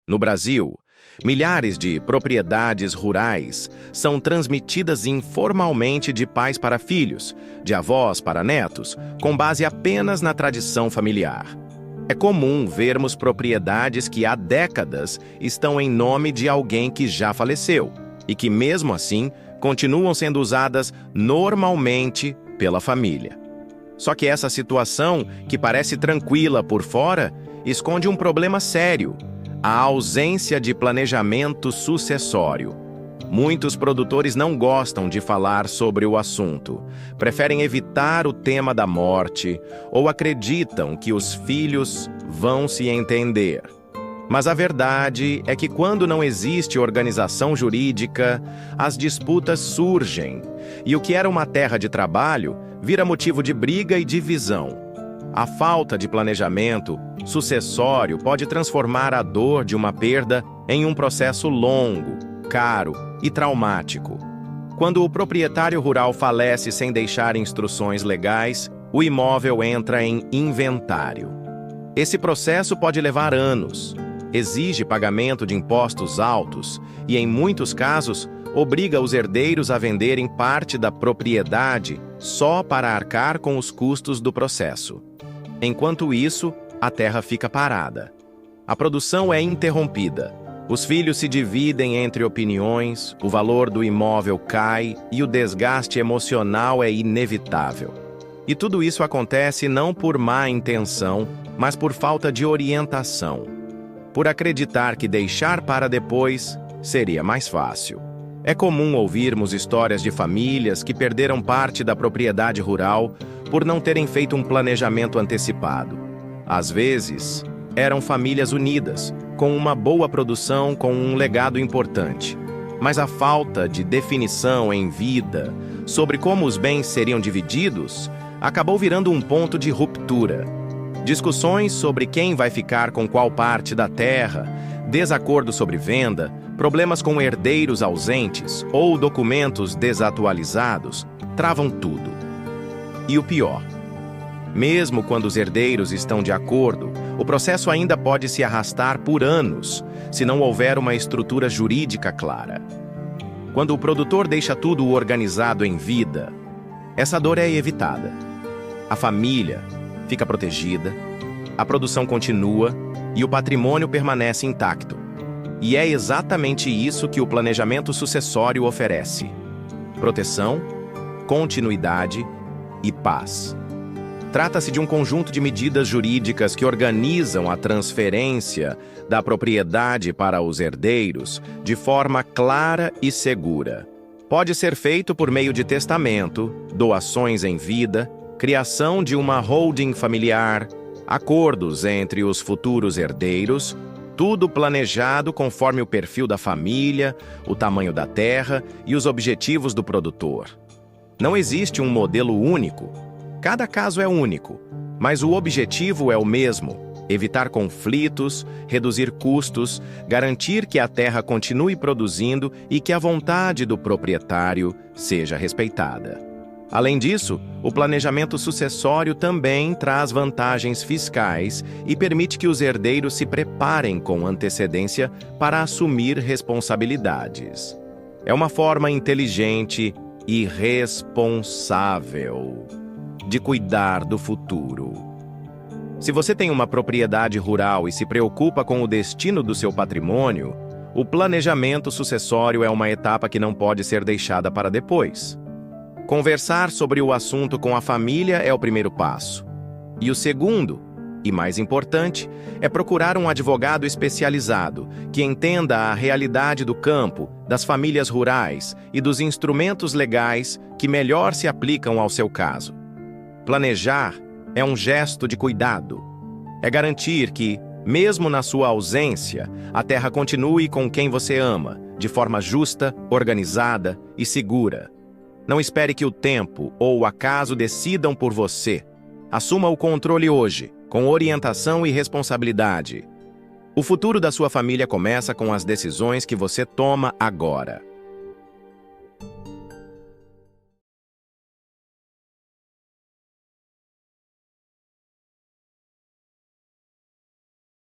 No Brasil, milhares de propriedades rurais são transmitidas informalmente de pais para filhos, de avós para netos, com base apenas na tradição familiar. É comum vermos propriedades que há décadas estão em nome de alguém que já faleceu e que, mesmo assim, continuam sendo usadas normalmente pela família. Só que essa situação, que parece tranquila por fora, esconde um problema sério: a ausência de planejamento sucessório. Muitos produtores não gostam de falar sobre o assunto, preferem evitar o tema da morte ou acreditam que os filhos vão se entender. Mas a verdade é que quando não existe organização jurídica, as disputas surgem, e o que era uma terra de trabalho vira motivo de briga e divisão. A falta de planejamento sucessório pode transformar a dor de uma perda em um processo longo, caro e traumático. Quando o proprietário rural falece sem deixar instruções legais, o imóvel entra em inventário. Esse processo pode levar anos, exige pagamento de impostos altos e, em muitos casos, obriga os herdeiros a venderem parte da propriedade só para arcar com os custos do processo. Enquanto isso, a terra fica parada. A produção é interrompida. Os filhos se dividem entre opiniões, o valor do imóvel cai e o desgaste emocional é inevitável. E tudo isso acontece não por má intenção, mas por falta de orientação. Por acreditar que deixar para depois seria mais fácil. É comum ouvirmos histórias de famílias que perderam parte da propriedade rural por não terem feito um planejamento antecipado. Às vezes, eram famílias unidas, com uma boa produção, com um legado importante. Mas a falta de definição em vida sobre como os bens seriam divididos acabou virando um ponto de ruptura. Discussões sobre quem vai ficar com qual parte da terra, desacordos sobre venda, problemas com herdeiros ausentes ou documentos desatualizados travam tudo. E o pior: mesmo quando os herdeiros estão de acordo, o processo ainda pode se arrastar por anos, se não houver uma estrutura jurídica clara. Quando o produtor deixa tudo organizado em vida, essa dor é evitada. A família fica protegida, a produção continua e o patrimônio permanece intacto. E é exatamente isso que o planejamento sucessório oferece: proteção, continuidade e paz. Trata-se de um conjunto de medidas jurídicas que organizam a transferência da propriedade para os herdeiros de forma clara e segura. Pode ser feito por meio de testamento, doações em vida, criação de uma holding familiar, acordos entre os futuros herdeiros, tudo planejado conforme o perfil da família, o tamanho da terra e os objetivos do produtor. Não existe um modelo único. Cada caso é único, mas o objetivo é o mesmo: evitar conflitos, reduzir custos, garantir que a terra continue produzindo e que a vontade do proprietário seja respeitada. Além disso, o planejamento sucessório também traz vantagens fiscais e permite que os herdeiros se preparem com antecedência para assumir responsabilidades. É uma forma inteligente e responsável de cuidar do futuro. Se você tem uma propriedade rural e se preocupa com o destino do seu patrimônio, o planejamento sucessório é uma etapa que não pode ser deixada para depois. Conversar sobre o assunto com a família é o primeiro passo. E o segundo, e mais importante, é procurar um advogado especializado que entenda a realidade do campo, das famílias rurais e dos instrumentos legais que melhor se aplicam ao seu caso. Planejar é um gesto de cuidado. É garantir que, mesmo na sua ausência, a terra continue com quem você ama, de forma justa, organizada e segura. Não espere que o tempo ou o acaso decidam por você. Assuma o controle hoje, com orientação e responsabilidade. O futuro da sua família começa com as decisões que você toma agora.